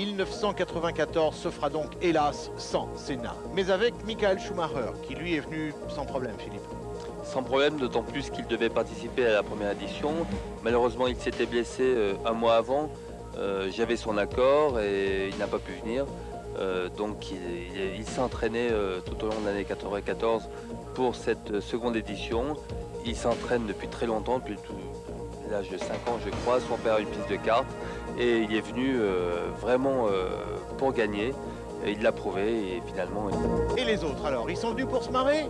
1994 se fera donc hélas sans Senna, mais avec Michael Schumacher qui lui est venu sans problème, Philippe. Sans problème, d'autant plus qu'il devait participer à la première édition. Malheureusement, il s'était blessé un mois avant. J'avais son accord et il n'a pas pu venir. Donc il s'est entraîné tout au long de l'année 1994 pour cette seconde édition. Il s'entraîne depuis très longtemps, depuis l'âge de 5 ans je crois. Son père a une piste de kart et il est venu vraiment pour gagner. Et il l'a prouvé et finalement... Et les autres alors, ils sont venus pour se marrer?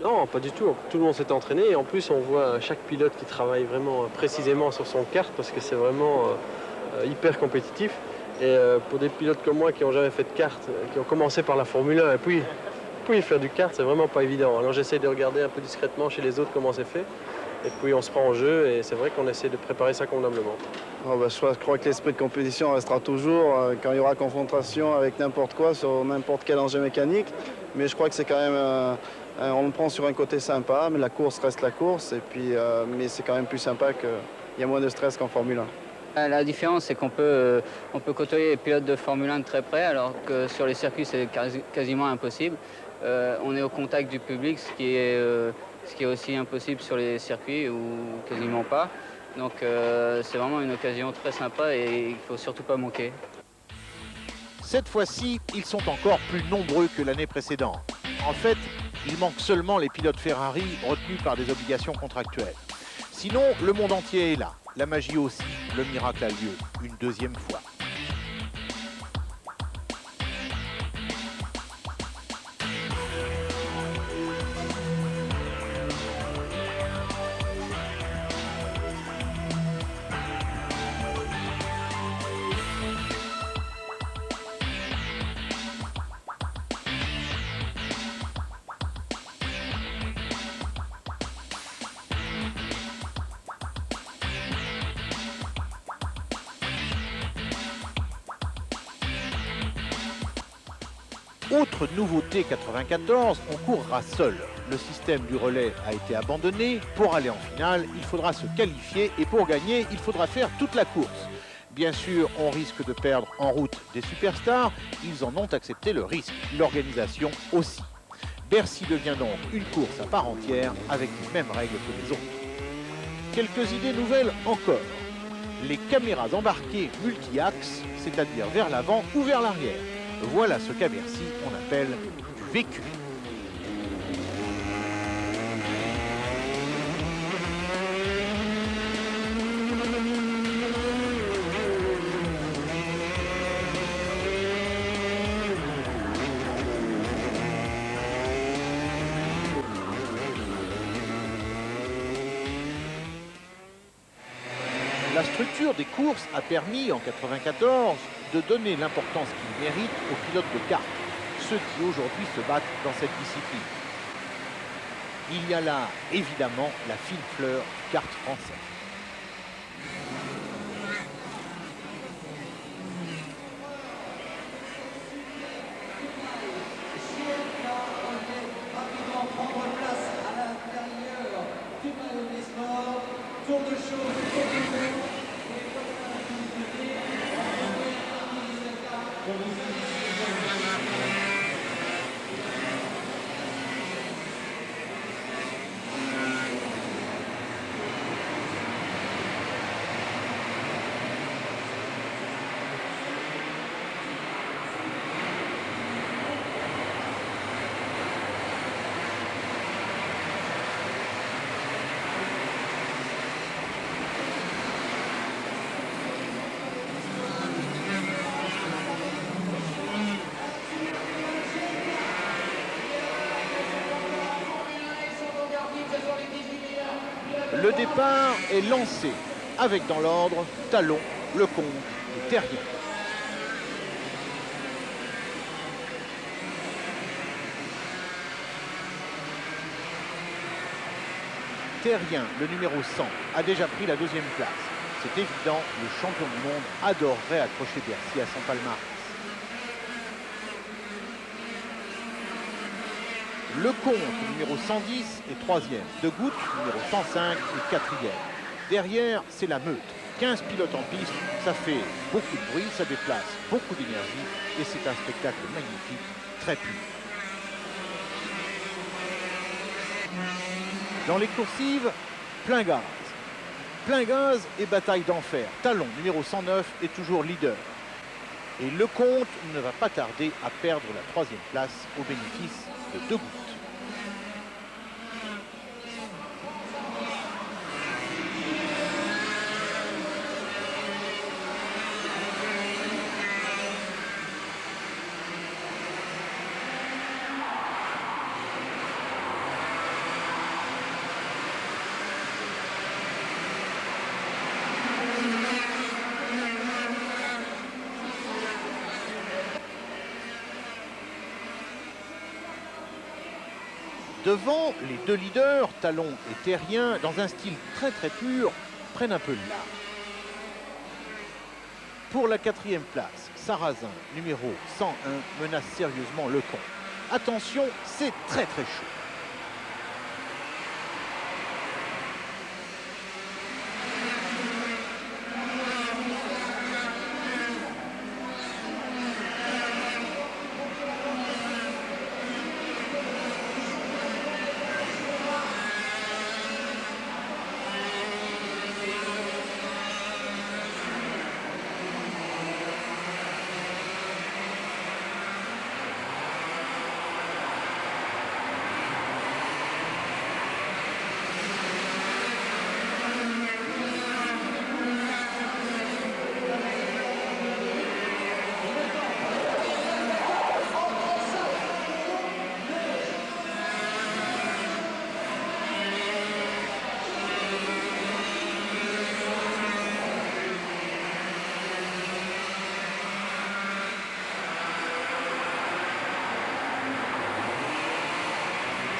Non, pas du tout. Tout le monde s'est entraîné et en plus on voit chaque pilote qui travaille vraiment précisément sur son kart parce que c'est vraiment hyper compétitif. Et pour des pilotes comme moi qui n'ont jamais fait de kart, qui ont commencé par la Formule 1 et puis faire du kart, c'est vraiment pas évident. Alors j'essaie de regarder un peu discrètement chez les autres comment c'est fait. Et puis on se prend en jeu et c'est vrai qu'on essaie de préparer ça convenablement. Oh bah, je crois que l'esprit de compétition restera toujours quand il y aura confrontation avec n'importe quoi sur n'importe quel engin mécanique. Mais je crois que c'est quand même... on le prend sur un côté sympa, mais la course reste la course. Et puis, mais c'est quand même plus sympa qu'il y a moins de stress qu'en Formule 1. La différence, c'est qu'on peut côtoyer les pilotes de Formule 1 de très près, alors que sur les circuits, c'est quasiment impossible. On est au contact du public, ce qui est aussi impossible sur les circuits, ou quasiment pas. Donc c'est vraiment une occasion très sympa et il ne faut surtout pas manquer. Cette fois-ci, ils sont encore plus nombreux que l'année précédente. En fait, il manque seulement les pilotes Ferrari retenus par des obligations contractuelles. Sinon, le monde entier est là. La magie aussi, le miracle a lieu une deuxième fois. Autre nouveauté 94, on courra seul. Le système du relais a été abandonné. Pour aller en finale, il faudra se qualifier et pour gagner, il faudra faire toute la course. Bien sûr, on risque de perdre en route des superstars. Ils en ont accepté le risque. L'organisation aussi. Bercy devient donc une course à part entière avec les mêmes règles que les autres. Quelques idées nouvelles encore. Les caméras embarquées multi-axes, c'est-à-dire vers l'avant ou vers l'arrière. Voilà ce qu'à Bercy on appelle du vécu. La structure des courses a permis en 94 de donner l'importance qu'ils méritent aux pilotes de kart, ceux qui aujourd'hui se battent dans cette discipline. Il y a là, évidemment, la fine fleur du kart français. Le départ est lancé avec dans l'ordre Talon, Lecomte et Terrien. Terrien, le numéro 100, a déjà pris la deuxième place. C'est évident, le champion du monde adorerait accrocher Bercy à son palmarès. Lecomte, numéro 110, est troisième. De Goutte, numéro 105, est quatrième. Derrière, c'est la meute. 15 pilotes en piste, ça fait beaucoup de bruit, ça déplace beaucoup d'énergie et c'est un spectacle magnifique, très pur. Dans les coursives, plein gaz. Plein gaz et bataille d'enfer. Talon, numéro 109, est toujours leader. Et Lecomte ne va pas tarder à perdre la 3e place au bénéfice de 2 gouttes. Devant, les 2 leaders, Talon et Terrien, dans un style très pur, prennent un peu de large. Pour la 4e place, Sarrazin, numéro 101, menace sérieusement Lecomte. Attention, c'est très chaud.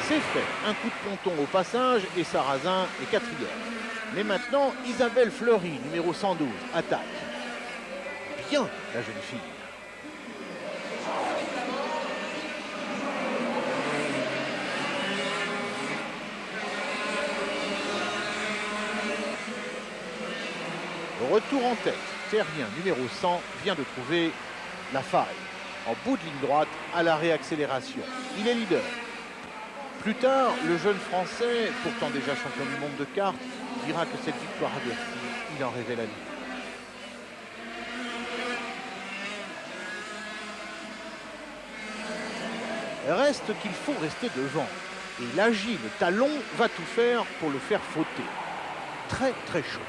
C'est fait, un coup de ponton au passage et Sarrazin est 4e. Mais maintenant, Isabelle Fleury, numéro 112, attaque. Bien, la jeune fille. Retour en tête, Terrien, numéro 100, vient de trouver la faille. En bout de ligne droite, à la réaccélération. Il est leader. Plus tard, le jeune Français, pourtant déjà champion du monde de karts, dira que cette victoire à Bercy, il en rêvait la nuit. Reste qu'il faut rester devant. Et l'agile Talon va tout faire pour le faire fauter. Très chaud.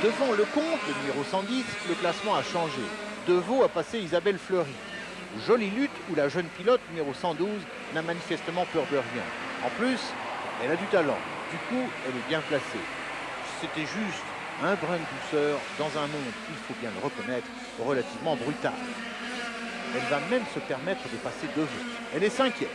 Devant Lecomte, le numéro 110, le classement a changé. Devaux a passé Isabelle Fleury. Jolie lutte où la jeune pilote numéro 112 n'a manifestement peur de rien. En plus, elle a du talent. Du coup, elle est bien placée. C'était juste un brin de douceur dans un monde, il faut bien le reconnaître, relativement brutal. Elle va même se permettre de passer Devaux. Elle est 5e.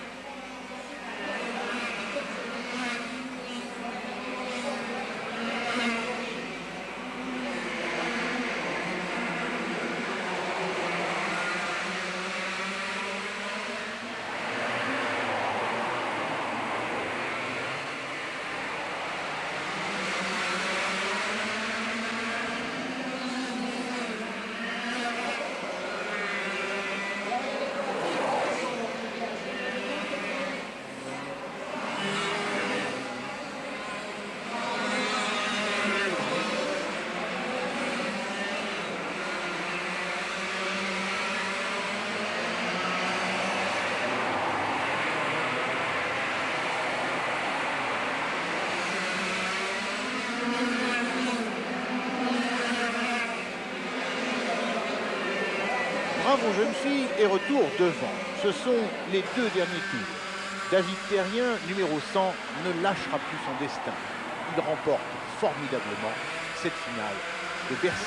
Bravo jeune fille et retour devant. Ce sont les deux derniers tours. David Terrien, numéro 100, ne lâchera plus son destin. Il remporte formidablement cette finale de Bercy.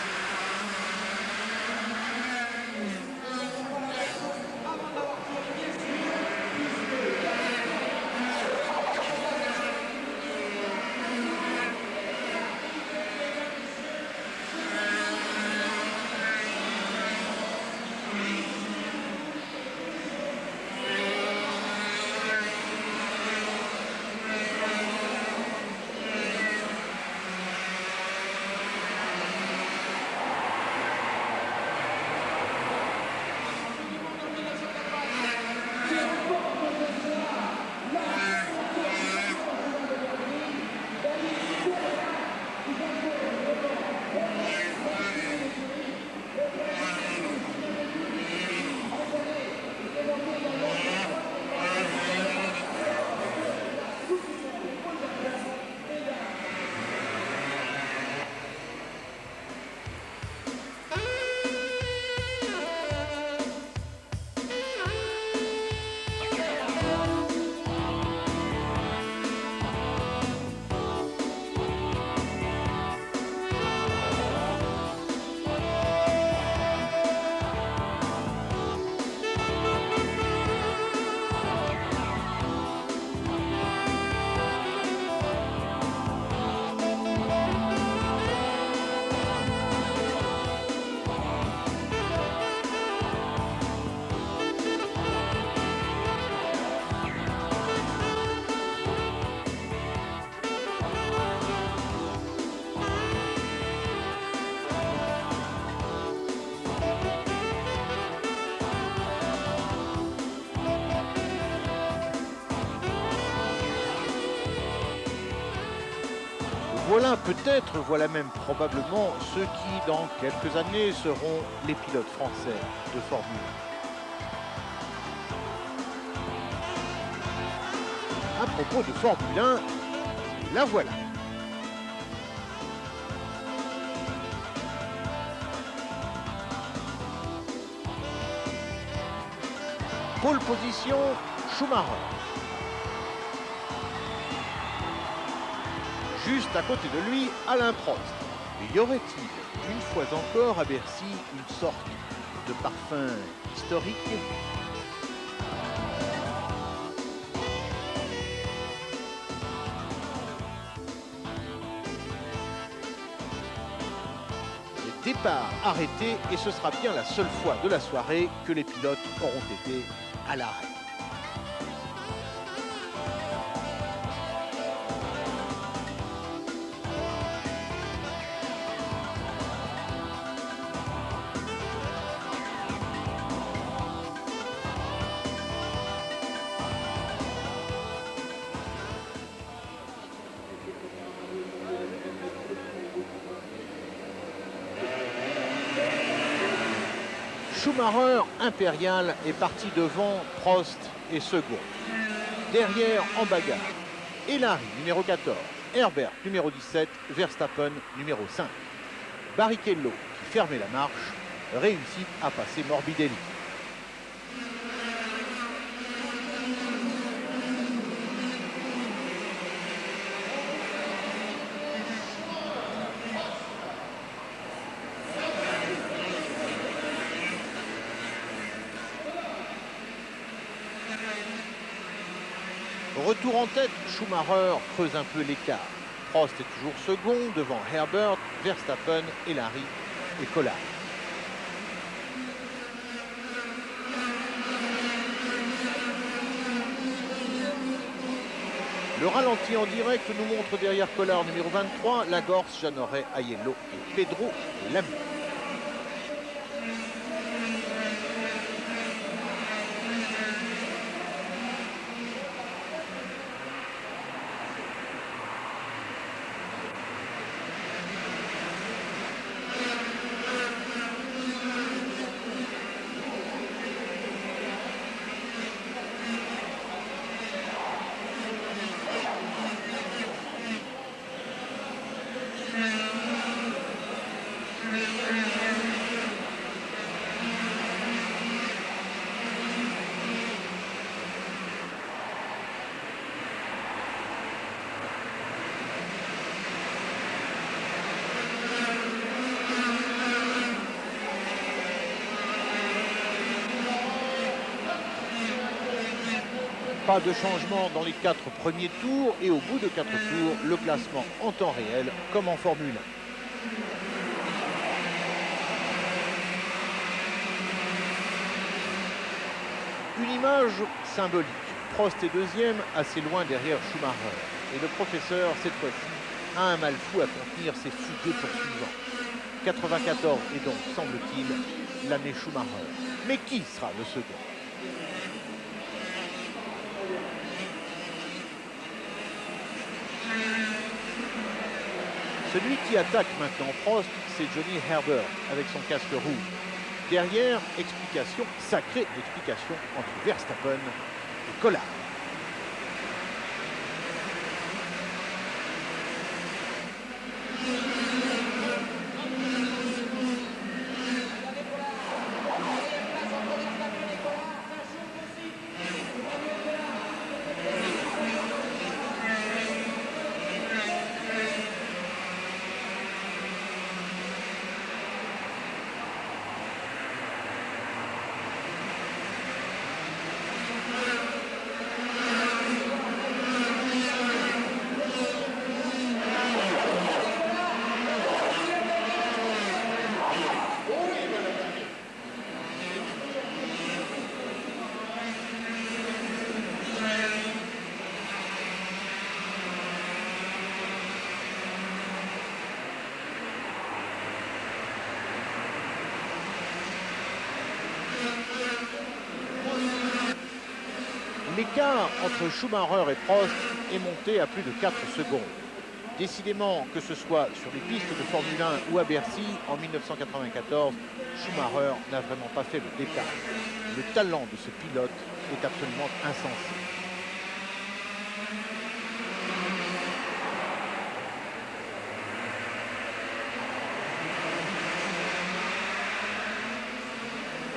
Voilà peut-être, voilà même probablement ceux qui, dans quelques années, seront les pilotes français de Formule 1. À propos de Formule 1, la voilà. Pole position, Schumacher. Juste à côté de lui, Alain Prost. Y aurait-il, une fois encore à Bercy, une sorte de parfum historique ? Les départs arrêtés et ce sera bien la seule fois de la soirée que les pilotes auront été à l'arrêt. Schumacher impérial est parti devant, Prost est second. Derrière, en bagarre, Elary, numéro 14, Herbert, numéro 17, Verstappen, numéro 5. Barrichello, qui fermait la marche, réussit à passer Morbidelli. Retour en tête, Schumacher creuse un peu l'écart. Prost est toujours second devant Herbert, Verstappen, Elary et Collard. Le ralenti en direct nous montre derrière Collard numéro 23, Lagorce, Jeanneret, Aiello et Pedro Lamy. Pas de changement dans les 4 premiers tours et au bout de 4 tours, le classement en temps réel comme en Formule 1. Une image symbolique. Prost est deuxième, assez loin derrière Schumacher. Et le professeur, cette fois-ci, a un mal fou à contenir ses fougueux poursuivants. 94 est donc, semble-t-il, l'année Schumacher. Mais qui sera le second ? Celui qui attaque maintenant Prost, c'est Johnny Herbert avec son casque rouge. Derrière, explication, sacrée explication entre Verstappen et Collard. L'écart entre Schumacher et Prost est monté à plus de 4 secondes. Décidément, que ce soit sur les pistes de Formule 1 ou à Bercy en 1994, Schumacher n'a vraiment pas fait le détail. Le talent de ce pilote est absolument insensé.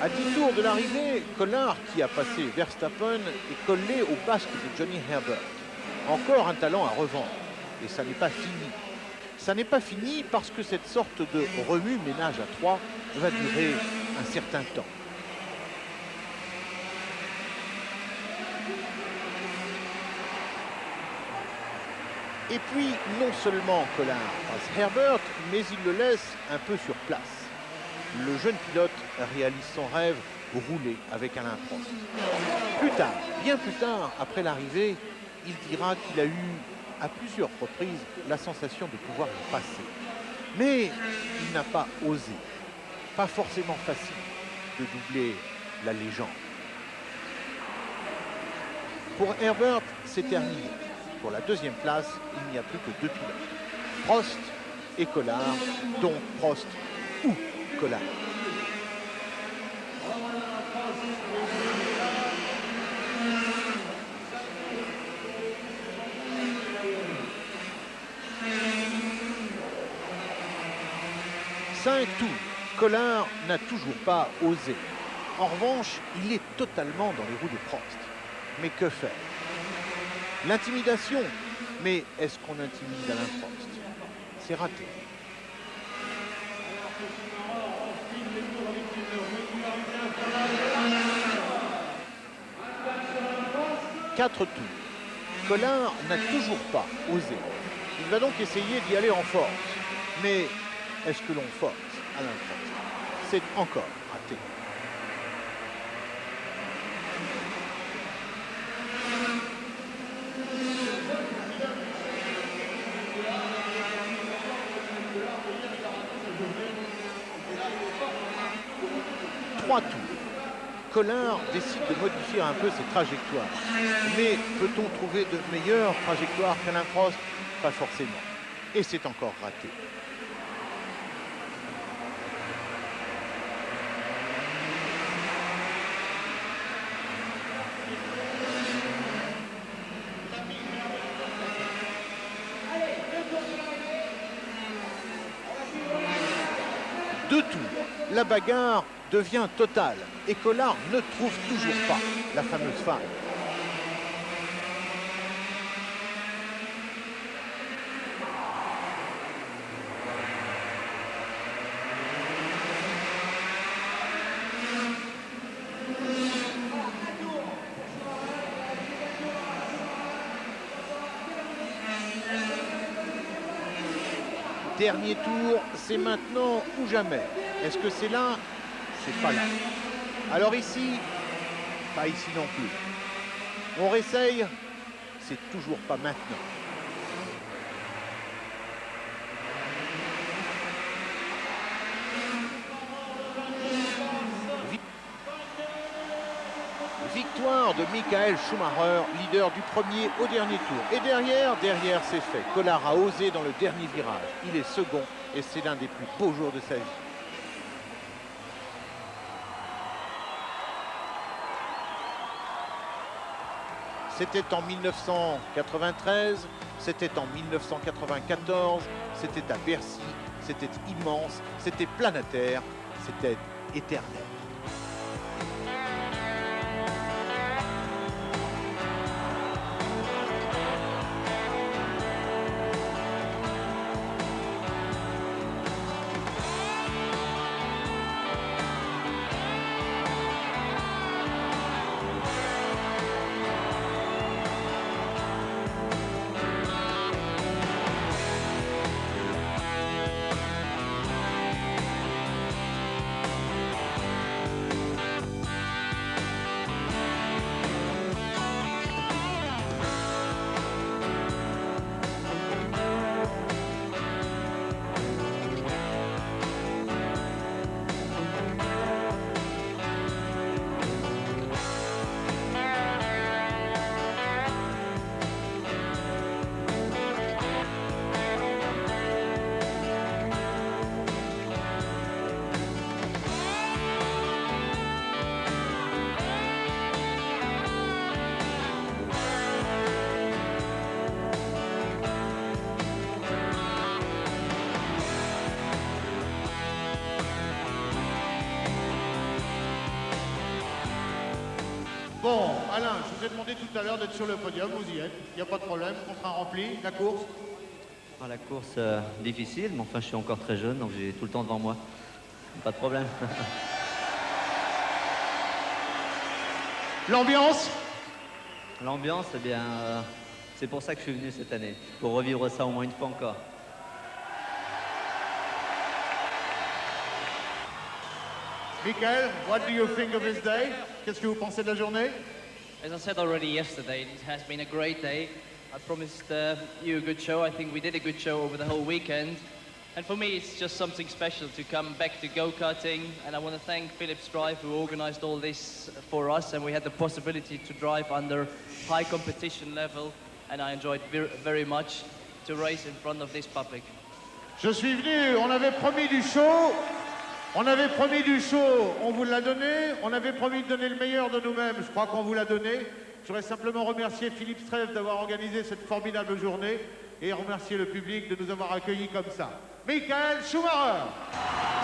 À 10 tours de l'arrivée, Collard, qui a passé Verstappen, est collé au basque de Johnny Herbert. Encore un talent à revendre. Et ça n'est pas fini. Ça n'est pas fini parce que cette sorte de remue-ménage à 3 va durer un certain temps. Et puis, non seulement Collard passe Herbert, mais il le laisse un peu sur place. Le jeune pilote réalise son rêve, rouler avec Alain Prost. Plus tard, bien plus tard, après l'arrivée, il dira qu'il a eu à plusieurs reprises la sensation de pouvoir le passer. Mais il n'a pas osé. Pas forcément facile de doubler la légende. Pour Herbert, c'est terminé. Pour la deuxième place, il n'y a plus que 2 pilotes. Prost et Collard, donc Prost ou Collard. Cinq tours. Collard n'a toujours pas osé. En revanche, il est totalement dans les roues de Prost. Mais que faire? L'intimidation. Mais est-ce qu'on intimide Alain Prost? C'est raté. Quatre tours. Collard n'a toujours pas osé. Il va donc essayer d'y aller en force. Mais est-ce que l'on force Alain Prost? C'est encore raté. Trois tours. Collard décide de modifier un peu ses trajectoires. Mais peut-on trouver de meilleures trajectoires qu'Alain Prost? Pas forcément. Et c'est encore raté. 2 tours, la bagarre devient totale et Collard ne trouve toujours pas la fameuse faille. Dernier tour, c'est maintenant ou jamais. Est-ce que c'est là? C'est pas là. Alors ici, pas ici non plus. On réessaye, c'est toujours pas maintenant. Victoire de Michael Schumacher, leader du premier au dernier tour. Et derrière c'est fait. Collard a osé dans le dernier virage. Il est second et c'est l'un des plus beaux jours de sa vie. C'était en 1993, c'était en 1994, c'était à Bercy, c'était immense, c'était planétaire, c'était éternel. Bon, Alain, je vous ai demandé tout à l'heure d'être sur le podium, vous y êtes, il n'y a pas de problème, contrat rempli, la course. La course difficile, mais enfin je suis encore très jeune, donc j'ai tout le temps devant moi. Pas de problème. L'ambiance? L'ambiance, eh bien, c'est pour ça que je suis venu cette année, pour revivre ça au moins une fois encore. Michael, what do you think of this day? Qu'est-ce que vous pensez de la journée? As I said already yesterday, it has been a great day. I promised you a good show. I think we did a good show over the whole weekend. And for me, it's just something special to come back to go-karting. And I want to thank Philips Drive, who organized all this for us. And we had the possibility to drive under high competition level. And I enjoyed very much to race in front of this public. Je suis venu, on avait promis du show. On avait promis du show, on vous l'a donné. On avait promis de donner le meilleur de nous-mêmes, je crois qu'on vous l'a donné. Je voudrais simplement remercier Philippe Strève d'avoir organisé cette formidable journée et remercier le public de nous avoir accueillis comme ça. Michael Schumacher!